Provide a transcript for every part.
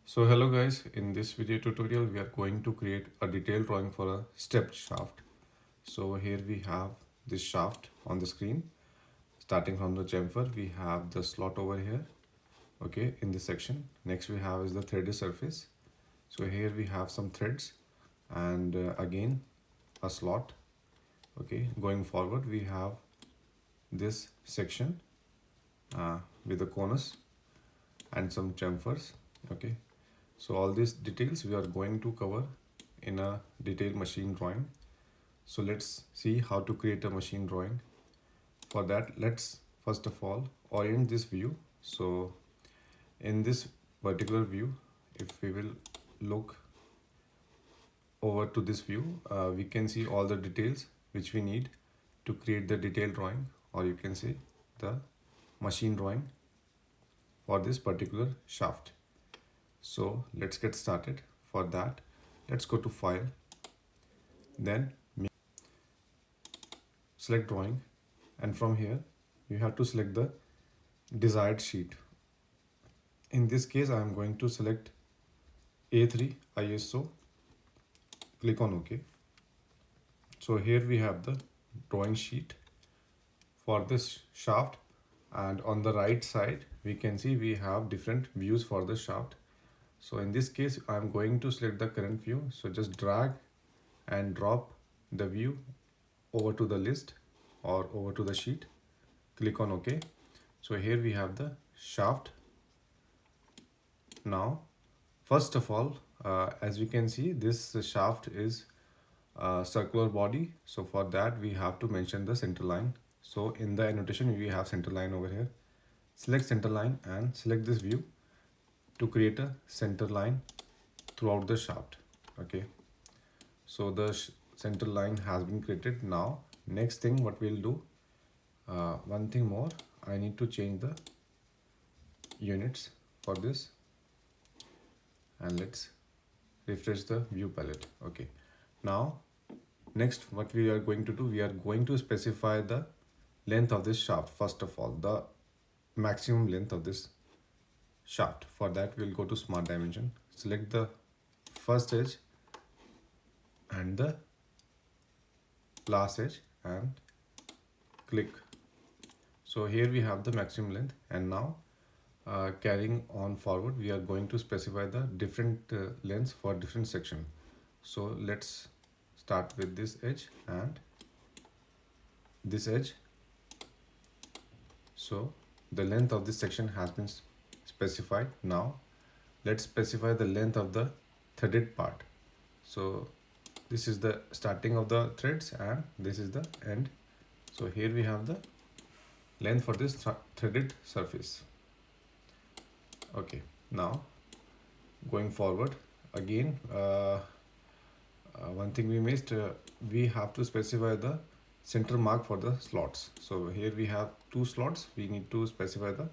So hello guys, in this video tutorial we are going to create a detailed drawing for a stepped shaft. So here we have this shaft on the screen. Starting from the chamfer, we have the slot over here, okay, in this section. Next we have is the threaded surface. So here we have some threads and again a slot, okay. Going forward we have this section with the conus and some chamfers, okay. So all these details we are going to cover in a detailed machine drawing. So let's see how to create a machine drawing. For that, let's first of all orient this view. So in this particular view, if we will look over to this view, we can see all the details which we need to create the detailed drawing, or you can say the machine drawing for this particular shaft. So let's get started. For that, let's go to file, then select drawing, and from here you have to select the desired sheet. In this case I am going to select A3 ISO, click on OK. So here we have the drawing sheet for this shaft, and on the right side we can see we have different views for the shaft. So in this case I am going to select the current view, so just drag and drop the view over to the list or over to the sheet, click on OK. So here we have the shaft. Now first of all, as we can see, this shaft is a circular body, so for that we have to mention the center line. So in the annotation we have center line over here. Select center line and select this view to create a center line throughout the shaft, okay. So the center line has been created. Now next thing what we'll do, one thing more, I need to change the units for this, and let's refresh the view palette, okay. Now next what we are going to do, we are going to specify the length of this shaft. First of all, the maximum length of this shaft. For that we'll go to smart dimension, select the first edge and the last edge and click. So here we have the maximum length, and now carrying on forward we are going to specify the different lengths for different section. So let's start with this edge and this edge. So the length of this section has been specified. Now let's specify the length of the threaded part. So this is the starting of the threads and this is the end. So here we have the length for this threaded surface, okay. Now going forward again, one thing we missed, we have to specify the center mark for the slots. So here we have two slots, we need to specify the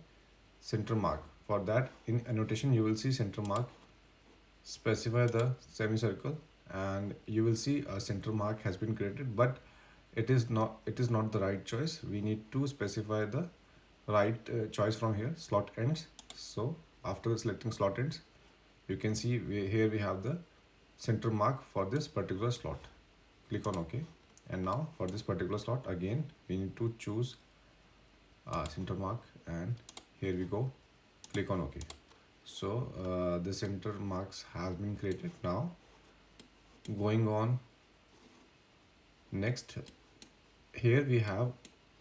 center mark. For that, in annotation you will see center mark, specify the semicircle, and you will see a center mark has been created, but it is not the right choice. We need to specify the right choice from here, slot ends. So after selecting slot ends, you can see here we have the center mark for this particular slot, click on OK. And now for this particular slot again we need to choose center mark, and here we go, click on OK. So the center marks have been created. Now going on, next here we have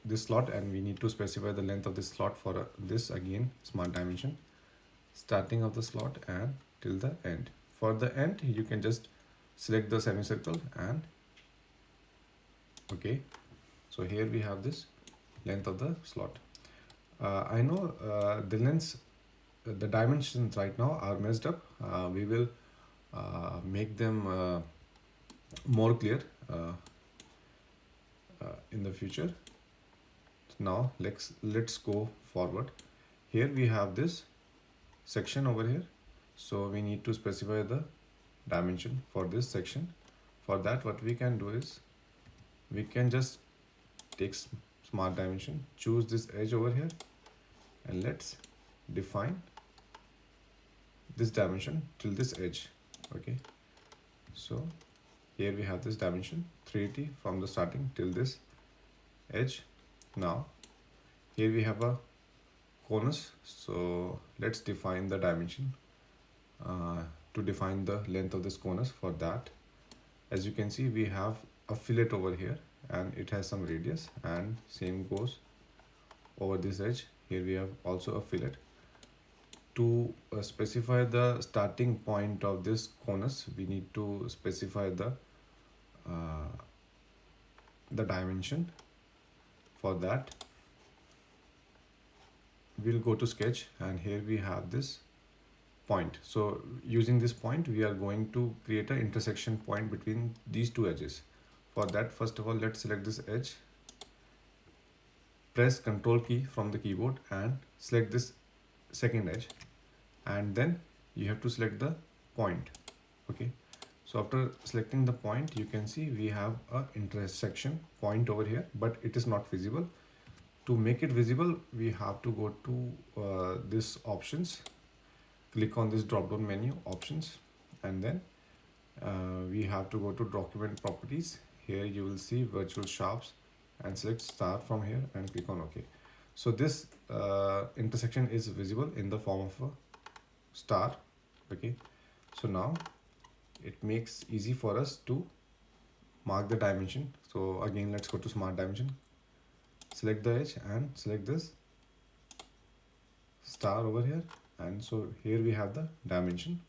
this slot and we need to specify the length of this slot. For this again smart dimension, starting of the slot and till the end. For the end you can just select the semicircle and okay. So here we have this length of the slot. I know the lengths, the dimensions right now are messed up. We will make them more clear in the future. Now let's go forward. Here we have this section over here, so we need to specify the dimension for this section. For that what we can do is we can just take smart dimension, choose this edge over here, and let's define this dimension till this edge. Okay, so here we have this dimension 380 from the starting till this edge. Now here we have a conus, so let's define the dimension to define the length of this conus. For that, as you can see, we have a fillet over here and it has some radius, and same goes over this edge. Here we have also a fillet. To specify the starting point of this conus, we need to specify uh, the dimension. For that, we'll go to sketch, and here we have this point. So using this point, we are going to create an intersection point between these two edges. For that, first of all, let's select this edge, press Ctrl key from the keyboard and select this second edge, and then you have to select the point. Okay, so after selecting the point, you can see we have a intersection point over here, but it is not visible. To make it visible, we have to go to this options, click on this drop down menu options, and then we have to go to document properties. Here you will see virtual shafts and select star from here and click on OK. So this intersection is visible in the form of a star. Okay, so now it makes easy for us to mark the dimension. So again, let's go to smart dimension, select the edge and select this star over here, and so here we have the dimension.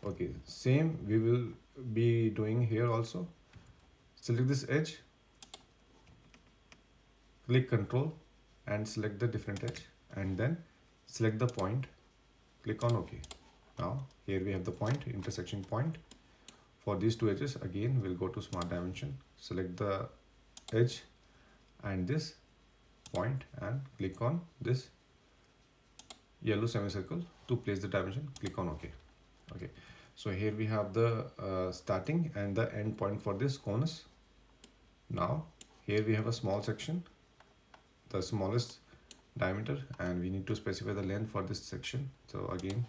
Okay, same we will be doing here also. Select this edge, click Control and select the different edge, and then select the point, click on OK. Now here we have the point, intersection point. For these two edges, again we'll go to smart dimension, select the edge and this point and click on this yellow semicircle to place the dimension, click on OK. Okay, so here we have the starting and the end point for this conus. Now here we have a small section, the smallest diameter, and we need to specify the length for this section. So again,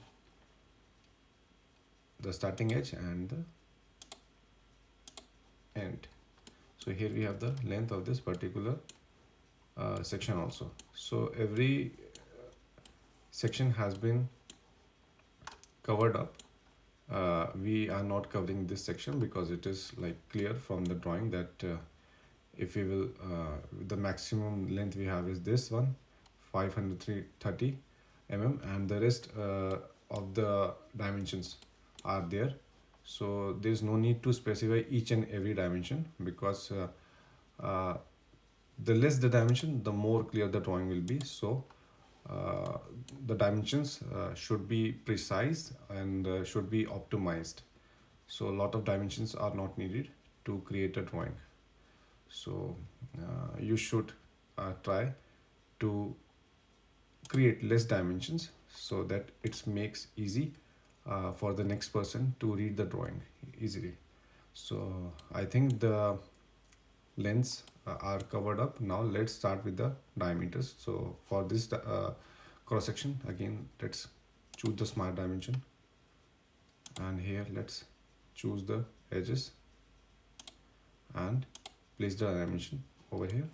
the starting edge and the end. So here we have the length of this particular section also. So every section has been covered up. We are not covering this section because it is like clear from the drawing that if we will the maximum length we have is this one, 530 mm, and the rest of the dimensions are there. So there is no need to specify each and every dimension, because the less the dimension, the more clear the drawing will be. So the dimensions should be precise and should be optimized. So a lot of dimensions are not needed to create a drawing. So you should try to create less dimensions so that it makes easy for the next person to read the drawing easily. So I think the lengths are covered up. Now let's start with the diameters. So for this cross section, again let's choose the smart dimension, and here let's choose the edges and place the dimension over here.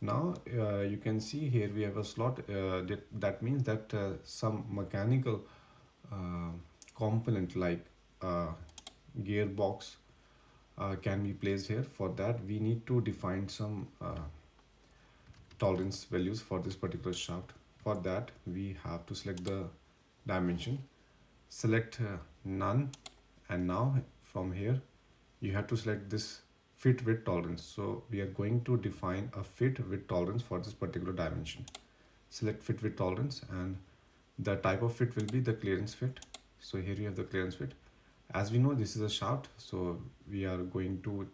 Now you can see here we have a slot. That means that some mechanical component like gearbox can be placed here. For that, we need to define some tolerance values for this particular shaft. For that, we have to select the dimension, select none, and now from here you have to select this fit width tolerance. So we are going to define a fit width tolerance for this particular dimension. Select fit width tolerance, and the type of fit will be the clearance fit. So here you have the clearance fit. As we know, this is a shaft, so we are going to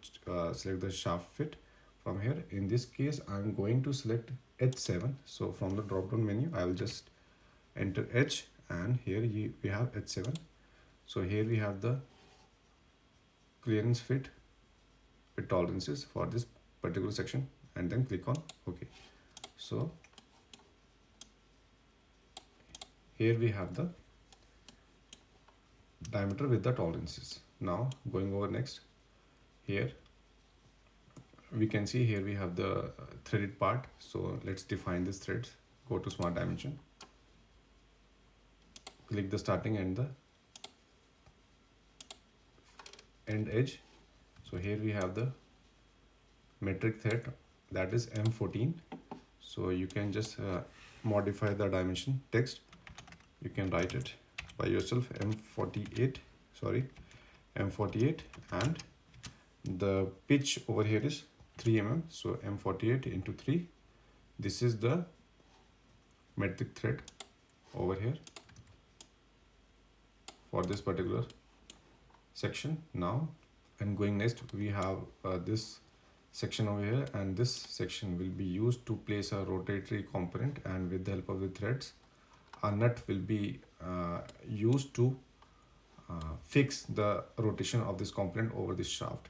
select the shaft fit from here. In this case, I'm going to select H7. So from the drop down menu, I will just enter H, and here we have H7. So here we have the clearance fit with tolerances for this particular section, and then click on OK. So here we have the diameter with the tolerances. Now going over next, here we can see here we have the threaded part. So let's define this threads. Go to smart dimension, click the starting and the end edge. So here we have the metric thread, that is M14. So you can just modify the dimension text. You can write it by yourself, M48, and the pitch over here is 3 mm. So M48 into 3. This is the metric thread over here for this particular section. Now, and going next, we have this section over here, and this section will be used to place a rotatory component, and with the help of the threads, a nut will be used to fix the rotation of this component over this shaft.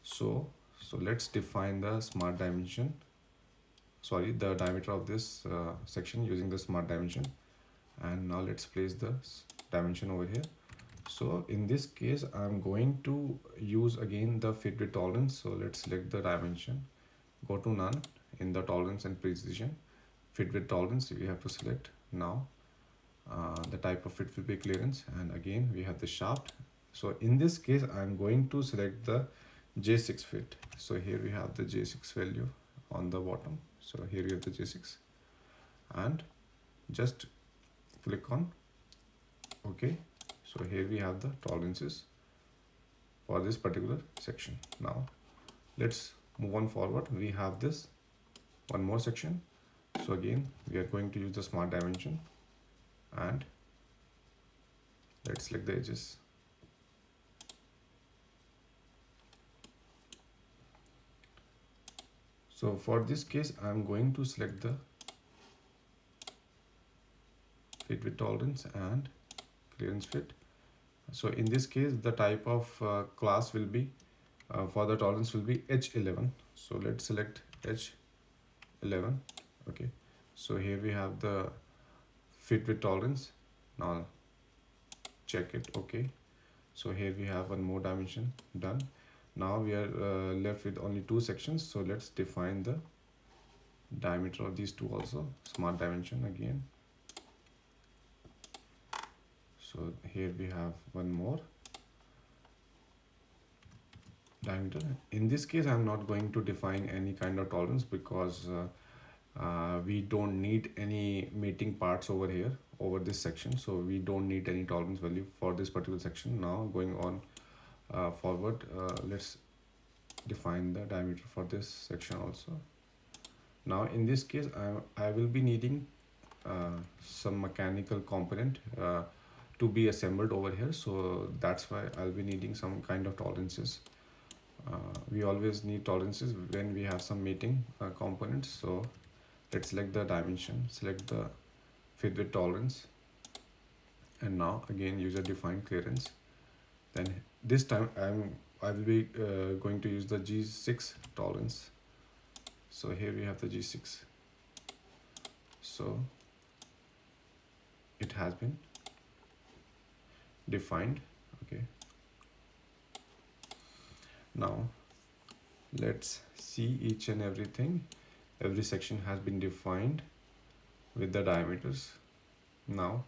So let's define the smart dimension, the diameter of this section using the smart dimension. And now let's place the dimension over here. So in this case, I'm going to use again the fit with tolerance. So let's select the dimension, go to none in the tolerance and precision. Fit with tolerance, we have to select. Now the type of fit will be clearance, and again we have the shaft. So in this case, I'm going to select the J6 fit. So here we have the J6 value on the bottom. So here we have the J6, and just click on OK. So here we have the tolerances for this particular section. Now let's move on forward. We have this one more section. So again, we are going to use the smart dimension, and let's select the edges. So for this case, I'm going to select the fit with tolerance and clearance fit. So in this case, the type of class will be for the tolerance will be H11. So let's select H11. Okay. So here we have the fit with tolerance. Now check it. Okay. So here we have one more dimension done. Now we are left with only two sections. So let's define the diameter of these two also. Smart dimension again. So here we have one more diameter. In this case, I'm not going to define any kind of tolerance because we don't need any mating parts over here, over this section. So we don't need any tolerance value for this particular section. Now going on forward, let's define the diameter for this section also. Now in this case, I will be needing some mechanical component to be assembled over here. So that's why I'll be needing some kind of tolerances. We always need tolerances when we have some mating components. So let's select the dimension, select the fit with tolerance, and now again user defined clearance. Then this time I will be going to use the G6 tolerance. So here we have the G6. So it has been defined. Okay. Now let's see each and everything. Every section has been defined with the diameters. Now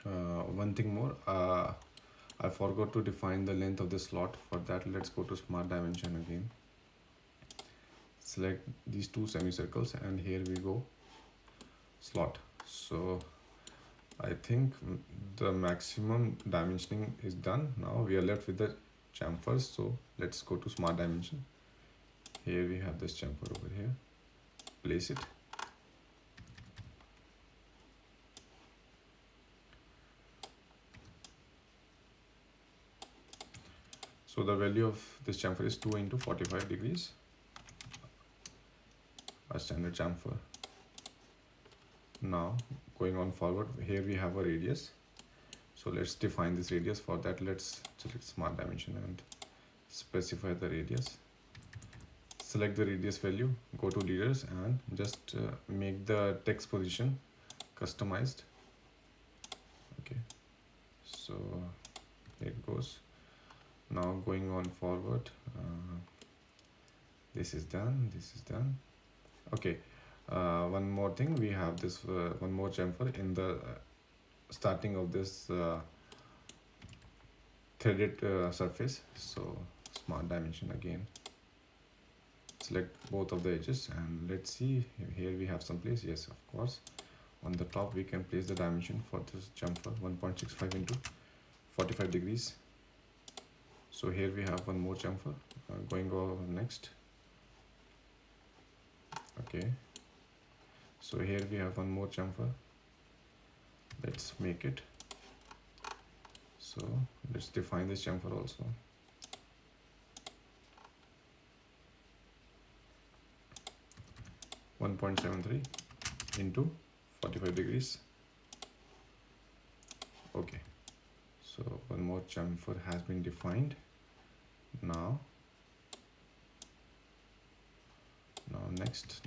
one thing more, I forgot to define the length of the slot. For that, let's go to smart dimension again, select these two semicircles, and here we go slot. So I think the maximum dimensioning is done. Now we are left with the chamfers. So let's go to smart dimension. Here we have this chamfer over here. Place it. So the value of this chamfer is 2 into 45 degrees. A standard chamfer. Now going on forward, here we have a radius. So let's define this radius. For that, let's select smart dimension and specify the radius. Select the radius value, go to leaders, and just make the text position customized. Okay, so it goes. Now going on forward, this is done, this is done. Okay, one more thing, we have this one more chamfer in the starting of this threaded surface. So smart dimension again, select both of the edges, and let's see, here we have some place. Yes, of course, on the top we can place the dimension for this chamfer, 1.65 into 45 degrees. So here we have one more chamfer. Going over next. Okay, so here we have one more chamfer. Let's make it. So let's define this chamfer also. .73 into 45 degrees. Okay, so one more chamfer has been defined. Now next.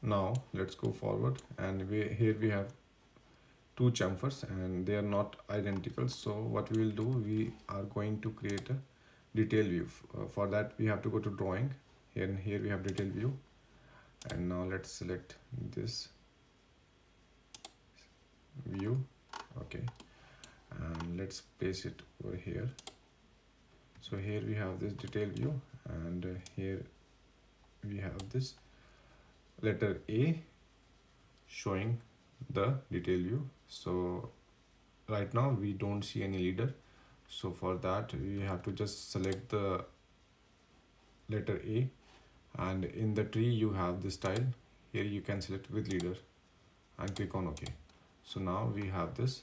Now let's go forward, and here we have two chamfers and they are not identical. So what we will do, we are going to create a detail view. For that we have to go to drawing, and here we have detail view, and now let's select this view. Okay, and let's place it over here. So here we have this detail view, and here we have this letter A showing the detail view. So right now we don't see any leader, so for that we have to just select the letter A, and in the tree you have this tile. Here you can select with leader and click on OK. So now we have this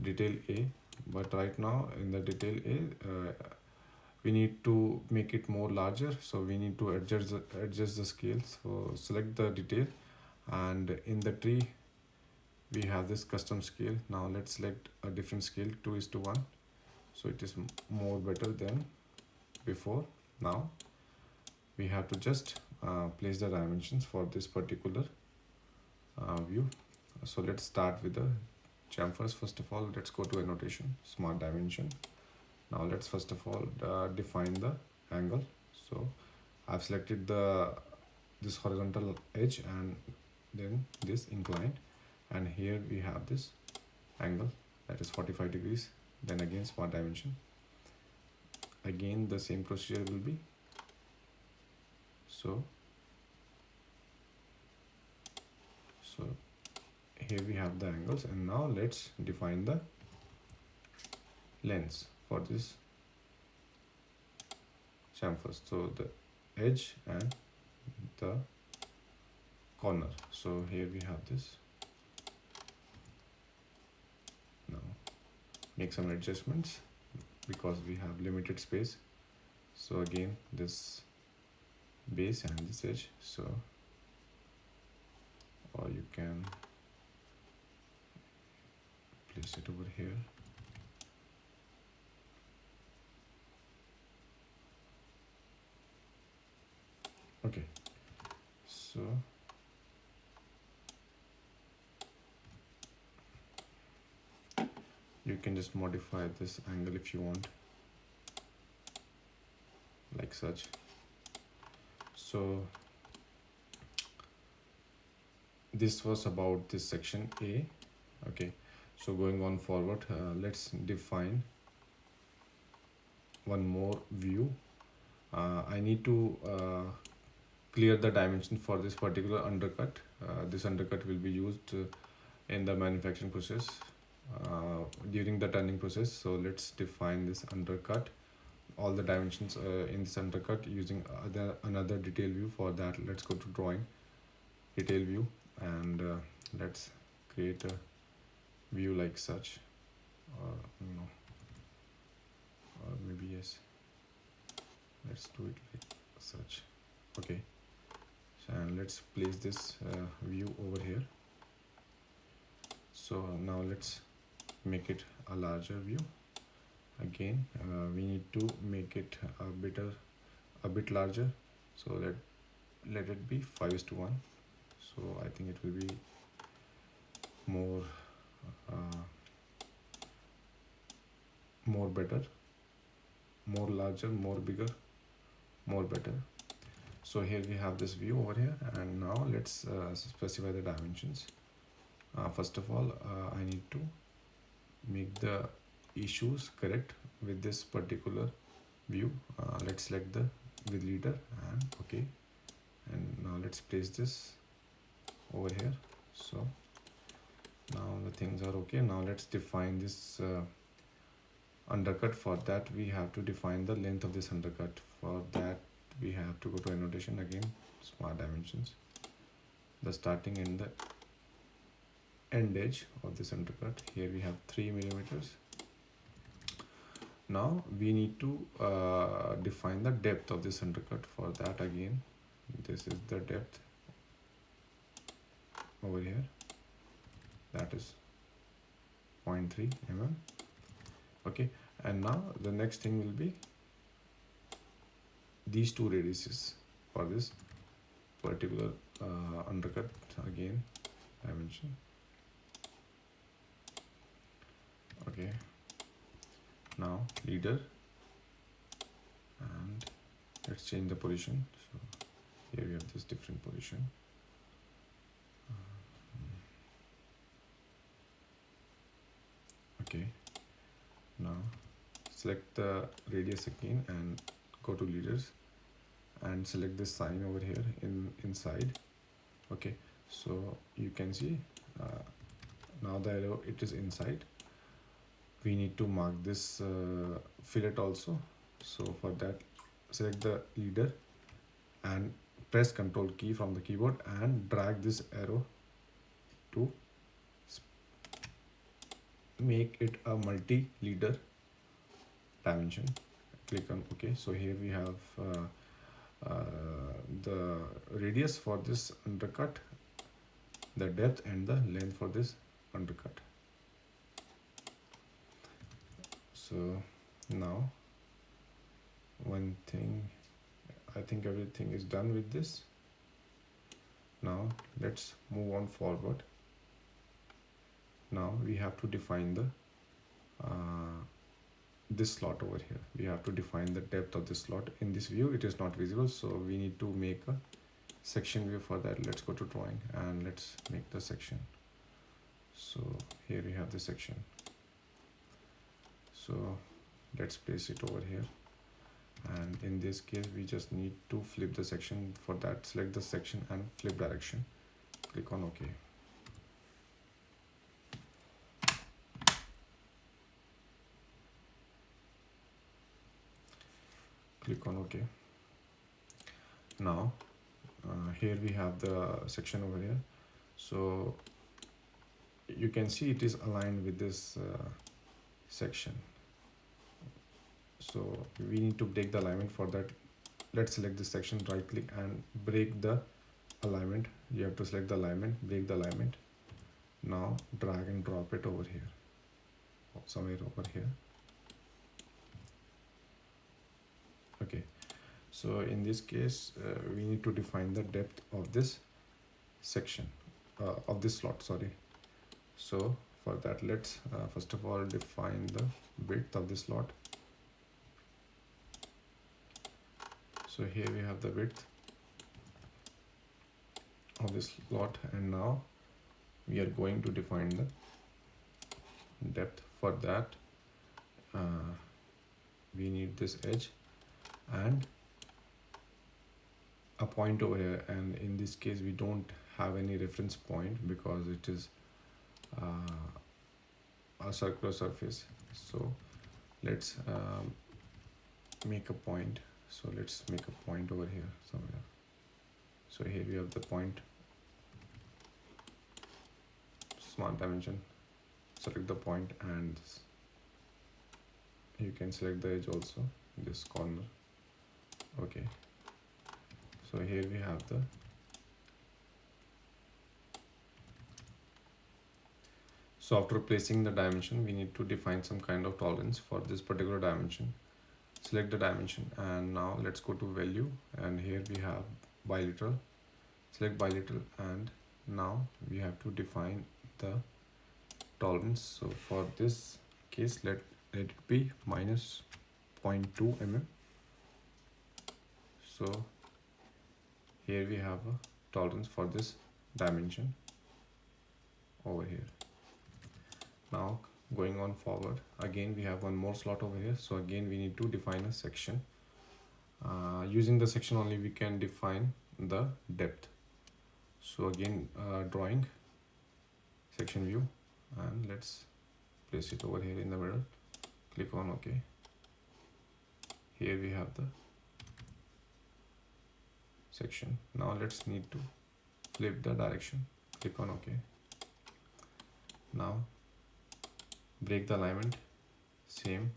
detail A, but right now in the detail A we need to make it more larger, so we need to adjust the scale. So select the detail, and in the tree we have this custom scale. Now let's select a different scale, 2:1, so it is more better than before. Now we have to just place the dimensions for this particular view. So let's start with the chamfers. First of all, let's go to annotation, smart dimension. Now let's first of all define the angle. So I've selected this horizontal edge and then this inclined, and here we have this angle that is 45 degrees. Then again smart dimension, again the same procedure will be. So here we have the angles, and now let's define the lengths for this chamfers. So the edge and the corner. So here we have this. Now make some adjustments because we have limited space. So again this base and this edge, so or you can place it over here. Okay, so you can just modify this angle if you want, like such. So this was about this section A. Okay, so going on forward, let's define one more view. I need to clear the dimension for this particular undercut. This undercut will be used in the manufacturing process during the turning process. So let's define this undercut, all the dimensions in this undercut using another detail view. For that, let's go to drawing, detail view, and let's create a view like such, or no, or maybe yes, let's do it like such. Okay, and let's place this view over here. So now let's make it a larger view. Again we need to make it a bit larger, so let it be 5:1. So I think it will be more more better, more larger, more bigger, more better. So here we have this view over here, and now let's specify the dimensions. First of all, I need to make the issues correct with this particular view. Let's select the with leader and okay, and now let's place this over here. So now the things are okay. Now let's define this undercut. For that we have to define the length of this undercut. For that we have to go to annotation again, smart dimensions, the starting and the end edge of this undercut. Here we have 3 millimeters. Now we need to define the depth of this undercut. For that again, this is the depth over here, that is 0.3 mm. Okay, and now the next thing will be these two radiuses for this particular undercut. Again, dimension. Okay, now leader, and let's change the position. So here we have this different position. Okay, now select the radius again and go to leaders and select this sign over here inside. Okay, so you can see now the arrow, it is inside. We need to mark this fillet also. So for that, select the leader and press Ctrl key from the keyboard and drag this arrow to make it a multi-leader dimension. Click on OK. So here we have the radius for this undercut, the depth and the length for this undercut. So now one thing, I think everything is done with this. Now let's move on forward. Now we have to define the this slot over here. We have to define the depth of this slot. In this view it is not visible, so we need to make a section view. For that, let's go to drawing and let's make the section. So here we have the section. So let's place it over here, and in this case we just need to flip the section. For that, select the section and flip direction. Click on OK. Click on OK. Now here we have the section over here. So you can see it is aligned with this section. So we need to break the alignment. For that, let's select this section, right click and break the alignment. You have to select the alignment, break the alignment. Now drag and drop it over here, somewhere over here. Okay, so in this case we need to define the depth of this section, of this slot, sorry. So for that, let's first of all define the width of this slot. So here we have the width of this slot, and now we are going to define the depth. For that, we need this edge and a point over here, and in this case we don't have any reference point because it is a circular surface. So let's make a point. So let's make a point over here somewhere. So here we have the point, smart dimension, select the point, and you can select the edge also, this corner. Okay, so here we have the so after placing the dimension, we need to define some kind of tolerance for this particular dimension. Select the dimension, and now let's go to value, and here we have bilateral. Select bilateral, and now we have to define the tolerance. So for this case, let it be minus 0.2 mm. So here we have a tolerance for this dimension over here. Now going on forward, again we have one more slot over here, so again we need to define a section. Using the section only we can define the depth. So again, drawing, section view, and let's place it over here in the middle. Click on OK. Here we have the section. Now let's need to flip the direction. Click on OK. Now break the alignment, same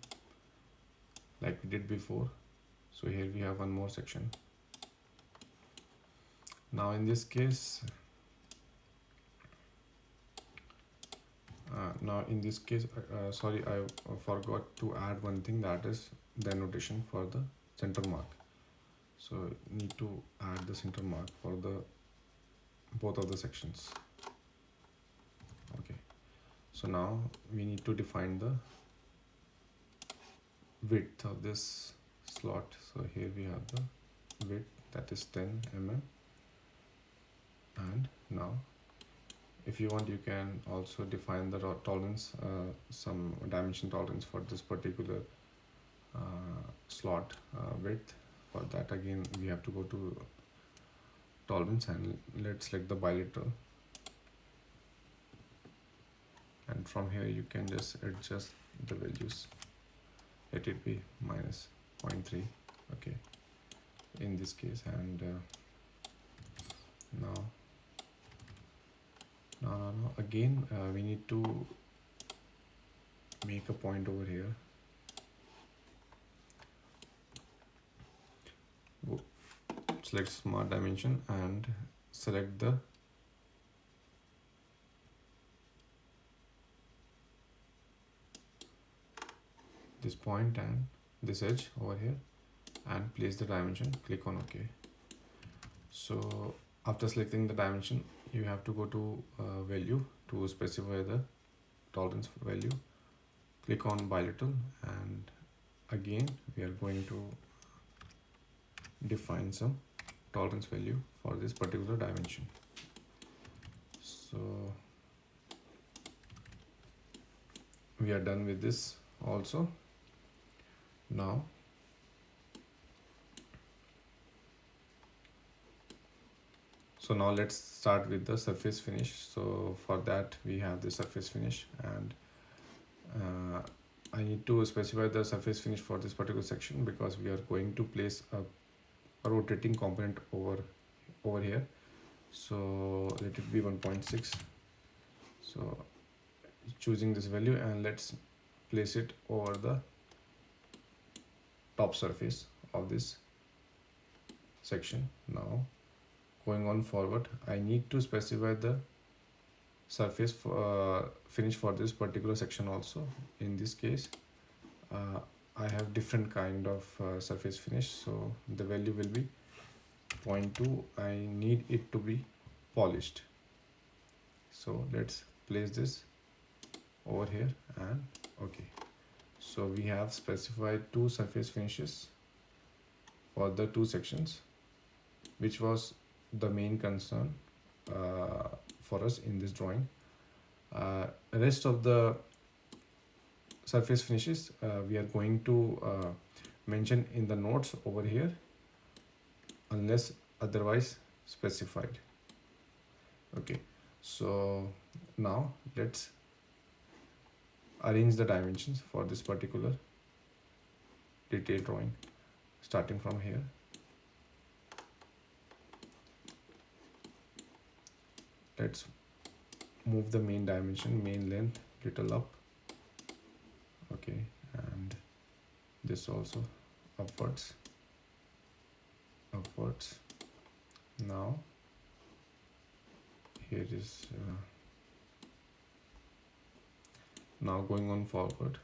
like we did before. So here we have one more section. Now in this case, sorry, I forgot to add one thing, that is the annotation for the center mark. So need to add the center mark for the both of the sections. Okay, so now we need to define the width of this slot. So here we have the width, that is 10 mm. And now if you want, you can also define the tolerance, some dimension tolerance for this particular slot width. For that, again we have to go to tolerance and let's select the bilateral, and from here you can just adjust the values. Let it be minus 0.3, okay, in this case. And now again we need to make a point over here. Select smart dimension and select this point and this edge over here and place the dimension. Click on OK. So after selecting the dimension, you have to go to value to specify the tolerance value. Click on bilateral, and again we are going to define some tolerance value for this particular dimension. So we are done with this also. Now let's start with the surface finish. So for that we have the surface finish, and I need to specify the surface finish for this particular section because we are going to place a rotating component over here. So let it be 1.6. So choosing this value, and let's place it over the top surface of this section. Now going on forward, I need to specify the surface finish for this particular section also. In this case I have different kind of surface finish, so the value will be 0.2. I need it to be polished. So let's place this over here and okay. So we have specified two surface finishes for the two sections, which was the main concern for us in this drawing. Rest of the surface finishes we are going to mention in the notes over here unless otherwise specified. Okay, so now let's arrange the dimensions for this particular detailed drawing, starting from here. Let's move the main dimension, main length, little up. Okay, and this also upwards. Now here is now going on forward.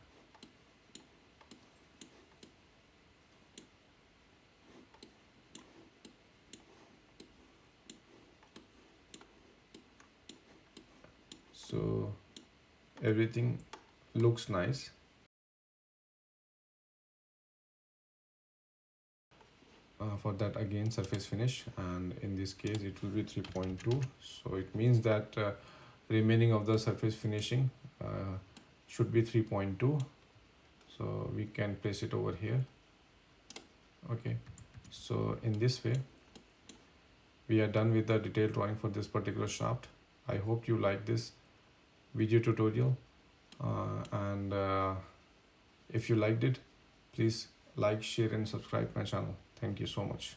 So everything looks nice. For that, again, surface finish, and in this case it will be 3.2. So it means that remaining of the surface finishing should be 3.2. So we can place it over here. Okay, so in this way we are done with the detailed drawing for this particular shaft. I hope you like this video tutorial, and if you liked it, please like, share and subscribe my channel. Thank you so much.